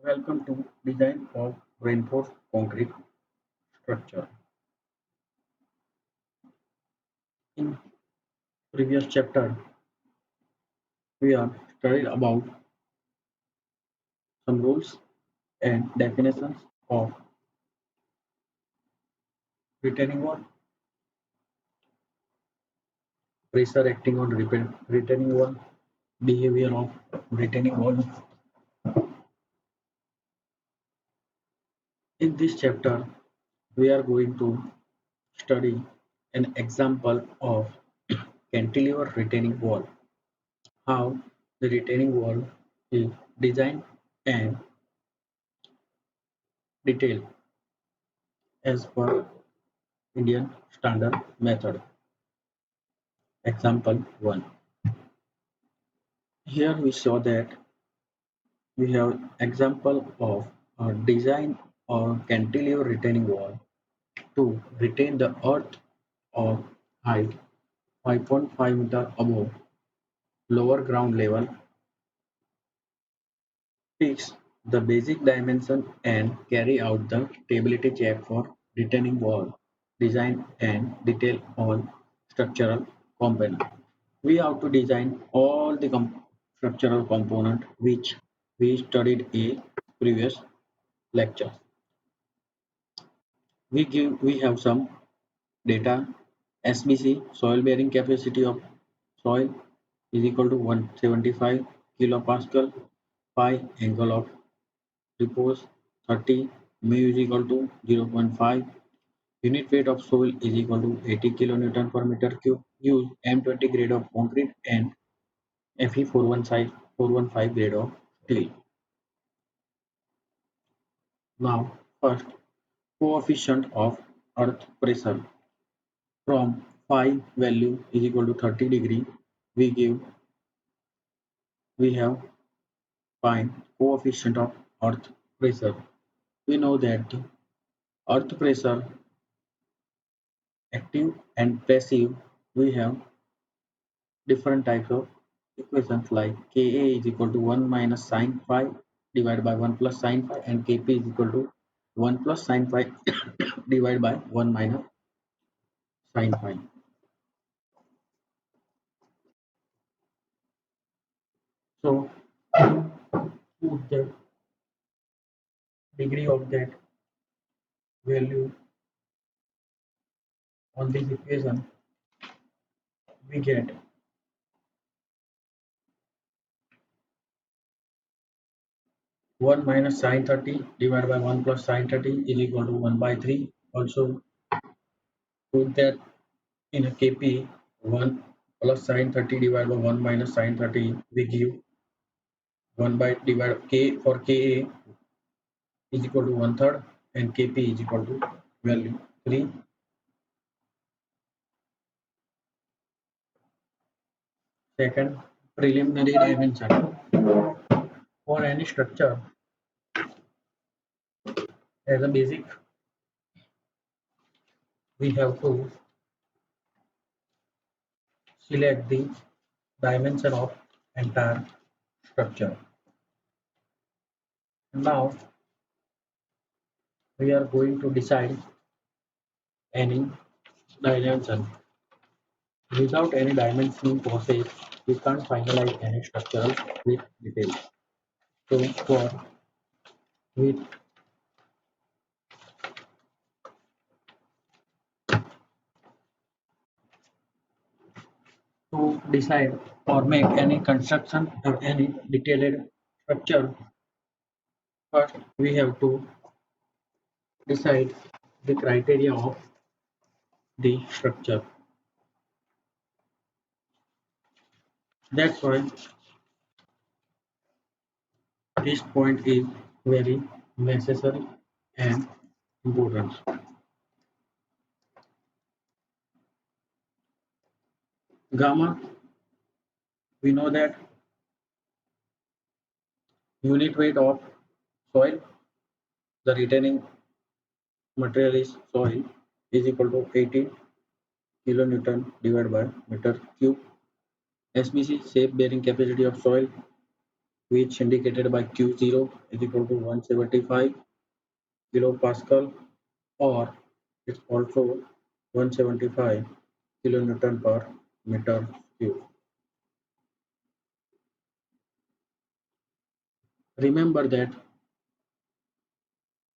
Welcome to Design of Reinforced Concrete Structure. In previous chapter, we are studied about some rules and definitions of retaining wall, pressure acting on retaining wall, behavior of retaining wall. In this chapter, we are going to study an example of cantilever retaining wall, how the retaining wall is designed and detailed as per Indian Standard Method. Example 1. Here we saw that we have example of a design or cantilever retaining wall to retain the earth of height 5.5 meter above lower ground level. Fix the basic dimension and carry out the stability check for retaining wall design and detail all structural components. We have to design all the structural component which we studied in previous lecture. We have some data. SBC, soil bearing capacity of soil, is equal to 175 kilopascal. Pi, angle of repose 30, mu is equal to 0.5. Unit weight of soil is equal to 80 kilonewton per meter cube. Use M20 grade of concrete and Fe415 grade of steel. Now, first, coefficient of earth pressure. From phi value is equal to 30 degree, we have find coefficient of earth pressure. We know that earth pressure, active and passive, we have different types of equations like Ka is equal to 1 minus sine phi divided by 1 plus sine phi, and Kp is equal to 1 plus sine phi divided by 1 minus sine phi. So put the degree of that value on this equation, we get 1 minus sine 30 divided by 1 plus sine 30 is equal to 1 by 3. Also put that in a Kp, 1 plus sine 30 divided by 1 minus sine 30, we give 1 by divided K for Ka is equal to 1/3 and Kp is equal to value 3. Second, preliminary dimension. For any structure, as a basic, we have to select the dimension of entire structure. Now we are going to decide any dimension. Without any dimensioning process, we can't finalize any structural with details. So for with to decide or make any construction or any detailed structure, first we have to decide the criteria of the structure. That's why this point is very necessary and important. Gamma, we know that unit weight of soil, the retaining material is soil, is equal to 18 kilonewton divided by meter cube. SBC, shape bearing capacity of soil, which indicated by Q0 is equal to 175 kilopascal, or it's also 175 kilonewton per meter cube. Remember that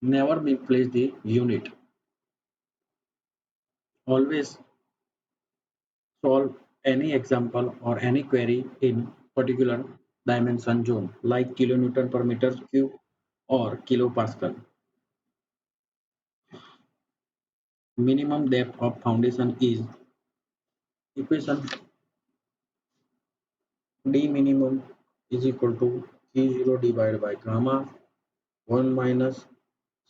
never misplace the unit. Always solve any example or any query in particular dimension zone like kilonewton per meter cube or kilopascal. Minimum depth of foundation is equation d minimum is equal to Q0 divided by gamma 1 minus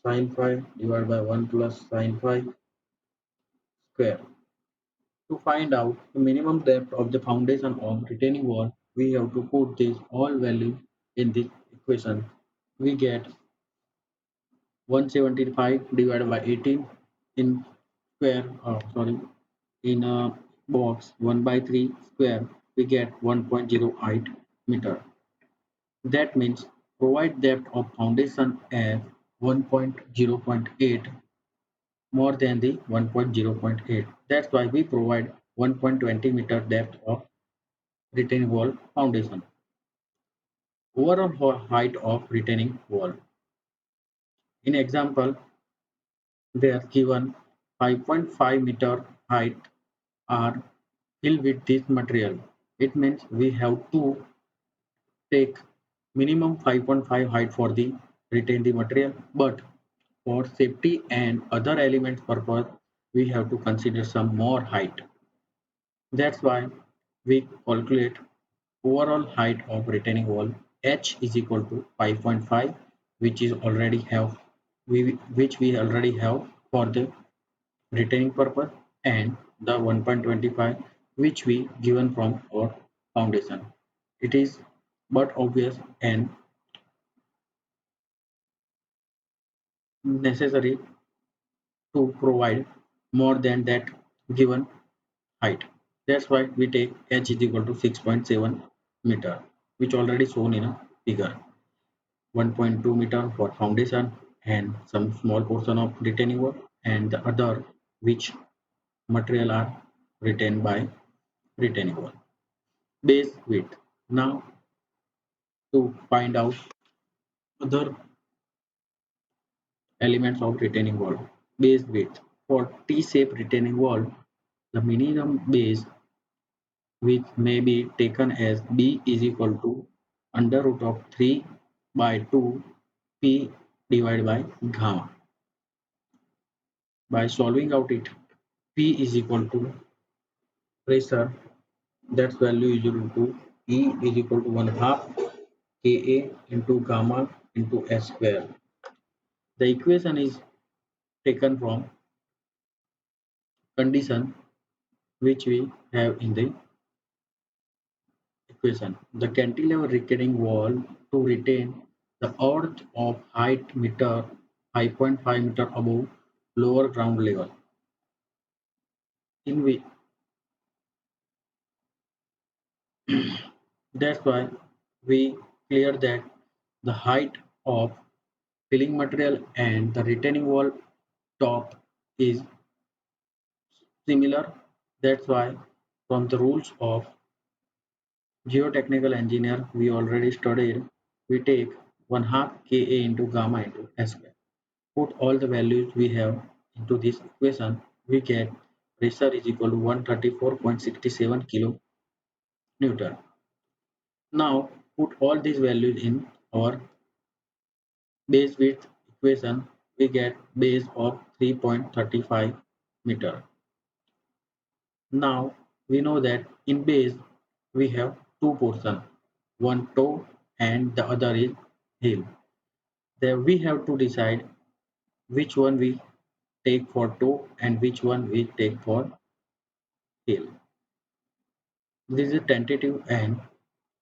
sin phi divided by 1 plus sin phi square. To find out the minimum depth of the foundation of retaining wall, we have to put this all value in this equation. We get 175 divided by 18 in square, sorry, in a box 1 by 3 square, we get 1.08 meter. That means provide depth of foundation as 1.0.8 more than the 1.0.8. That's why we provide 1.20 meter depth of retaining wall foundation. Overall height of retaining wall. In example, they are given 5.5 meter height are filled with this material. It means we have to take minimum 5.5 height for the retain the material, but for safety and other elements purpose, we have to consider some more height. That's why we calculate overall height of retaining wall h is equal to 5.5, which is already have which we already have for the retaining purpose, and the 1.25 which we given from our foundation. It is but obvious and necessary to provide more than that given height. That's why we take h is equal to 6.7 meter, which already shown in a figure. 1.2 meter for foundation and some small portion of retaining wall, and the other which material are retained by retaining wall. Base width. Now to find out other elements of retaining wall. Base width. For T-shaped retaining wall, the minimum base which may be taken as B is equal to under root of 3 by 2 P divided by gamma. By solving out it, P is equal to pressure, that's value is equal to E is equal to 1 half Ka into gamma into S square. The equation is taken from condition which we have in the equation. The cantilever retaining wall to retain the earth of height meter 5.5 meter above lower ground level. In which that's why we clear that the height of filling material and the retaining wall top is similar. That's why from the rules of geotechnical engineer we already studied, we take 1 half Ka into gamma into S square. Put all the values we have into this equation, we get pressure is equal to 134.67 kilo Newton. Now put all these values in our base width equation, we get base of 3.35 meter. Now we know that in base we have two portions, one toe and the other is heel. There we have to decide which one we take for toe and which one we take for heel. This is a tentative and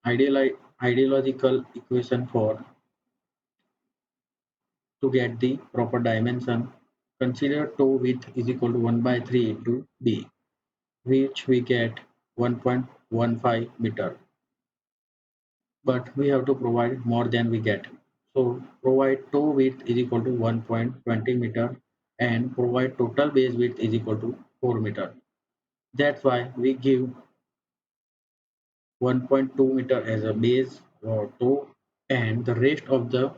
ideological equation for to get the proper dimension. Consider toe width is equal to 1 by 3 into b, which we get 1.15 meter. but we have to provide more than we get. So provide toe width is equal to 1.20 meter and provide total base width is equal to 4 meter. That's why we give 1.2 meter as a base or toe, and the rest of the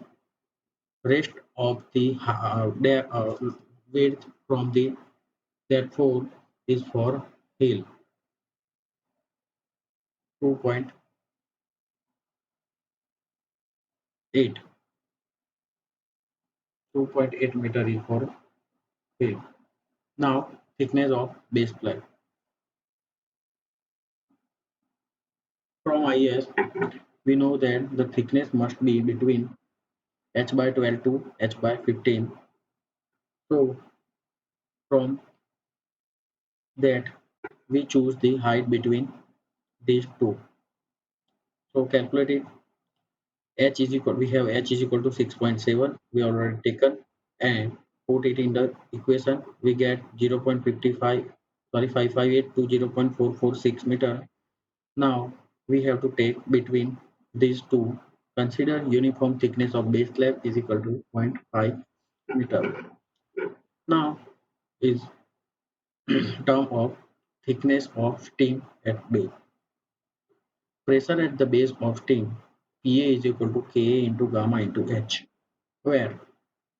width from the therefore is for heel 2.8. 2.8 meter is for heel. Now thickness of base plate. From IS we know that the thickness must be between h by 12 to h by 15. So from that we choose the height between these two. So calculate it. H is equal, we have h is equal to 6.7 we already taken, and put it in the equation. We get 0.55, sorry, 558 to 0.446 meter. Now we have to take between these two. Consider uniform thickness of base slab is equal to zero point 0.5 meter. Now is term of thickness of stem at base. Pressure at the base of stem Pa is equal to Ka into gamma into H, where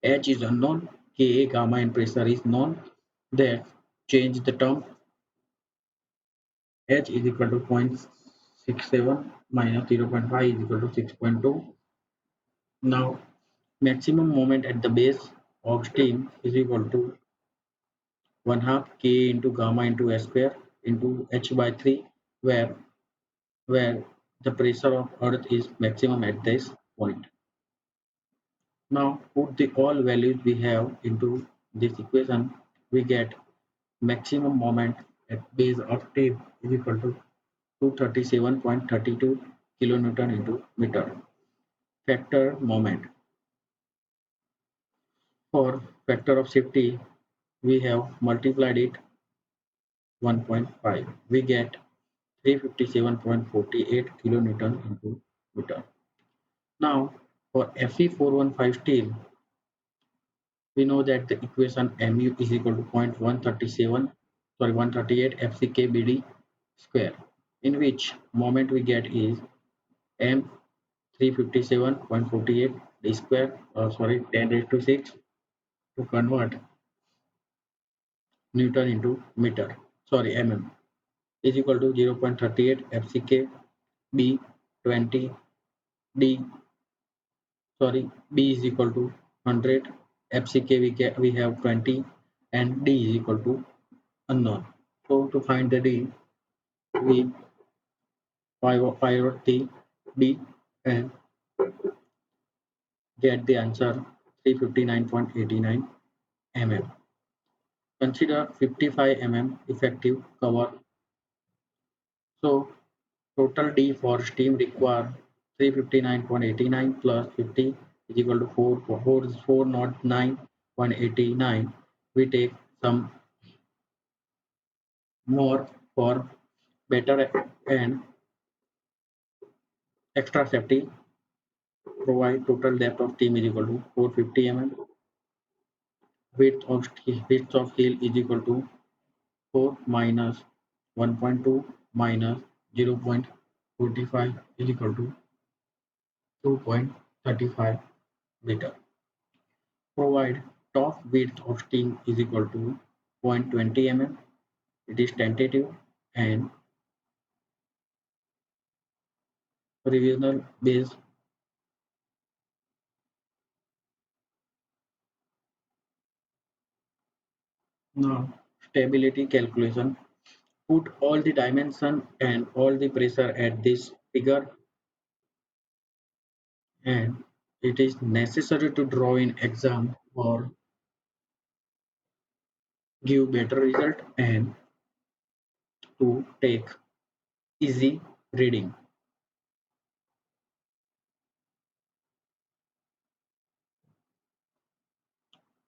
H is unknown, Ka, gamma and pressure is known. That change the term. H is equal to 0.67 minus 0.5 is equal to 6.2. Now maximum moment at the base of stem is equal to 1 half K into gamma into S square into H by 3, where the pressure of earth is maximum at this point. Now put the all values we have into this equation. We get maximum moment at base of tape is equal to 237.32 kilonewton into meter. Factor moment. For factor of safety, we have multiplied it 1.5. We get 357.48 kilonewton into meter. Now for Fe415 steel, we know that the equation Mu is equal to 138 FCK square, in which moment we get is M 357.48 d square, sorry, 10 raised to 6 to convert Newton into meter, sorry, mm, is equal to 0.38 FCK B 20 D, sorry, B is equal to 100, FCK we have 20, and D is equal to unknown. So to find the D, we pivot the D and get the answer 359.89 mm. Consider 55 mm effective cover. So total D for steam require 359.89 plus 50 is equal to 409.89. We take some more for better and extra safety. Provide total depth of steam is equal to 450 mm. Width of heel is equal to 4 minus 1.2 minus 0.45 is equal to 2.35 meter. Provide top width of stem is equal to 0.20 mm. It is tentative and revisional base. Now stability calculation. Put all the dimension and all the pressure at this figure, and it is necessary to draw in exam or give better result and to take easy reading.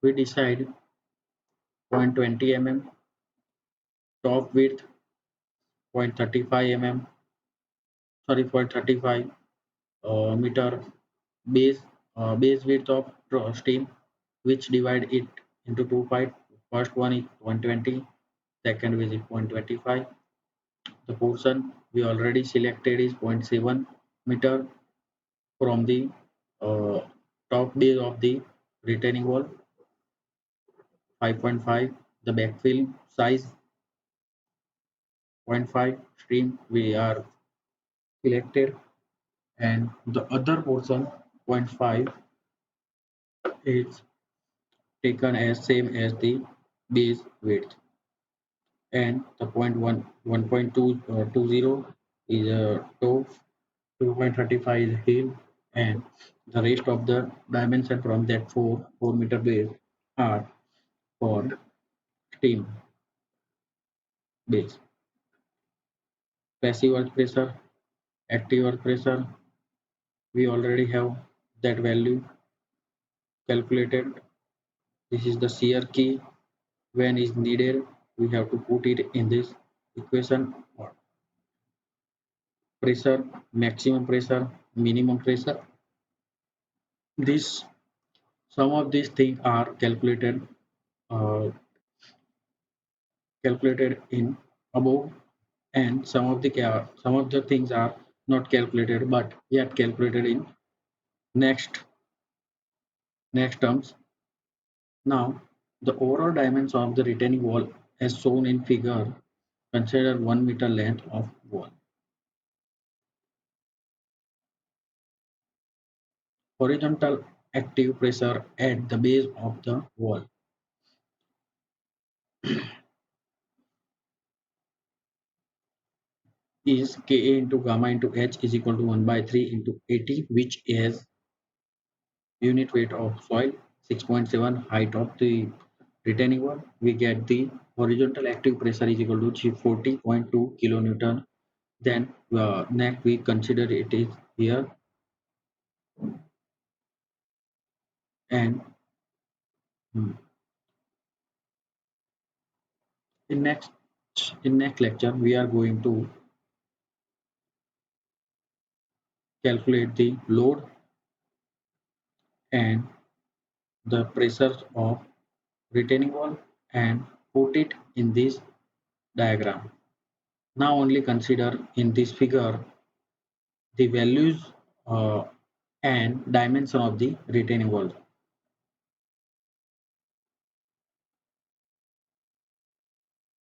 We decide 0.20 mm, top width 0.35 mm, sorry, 0.35, meter base base width of steam, which divide it into two parts. First one is 120, second is 0.25. The portion we already selected is 0.7 meter from the uh, top base of the retaining wall. 5.5 the backfill size. 0.5 stream we are selected, and the other portion 0.5 is taken as same as the base width, and the 1.20 is a toe, 2.35 is heel, and the rest of the dimension from that 4 meter base are for steam base. Passive earth pressure, active earth pressure, we already have that value calculated. This is the shear key. When is needed, we have to put it in this equation. Pressure, maximum pressure, minimum pressure. This some of these things are uh, calculated in above, and some of the things are not calculated but yet calculated in next next terms. Now, the overall dimensions of the retaining wall as shown in figure. Consider 1 meter length of wall. Horizontal active pressure at the base of the wall is Ka into gamma into H is equal to 1 by 3 into 80, which is unit weight of soil, 6.7 height of the retaining wall. We get the horizontal active pressure is equal to 40.2 kilonewton. Then next we consider it is here, and hmm, in next lecture we are going to calculate the load and the pressure of retaining wall and put it in this diagram. Now only consider in this figure the values and dimension of the retaining wall.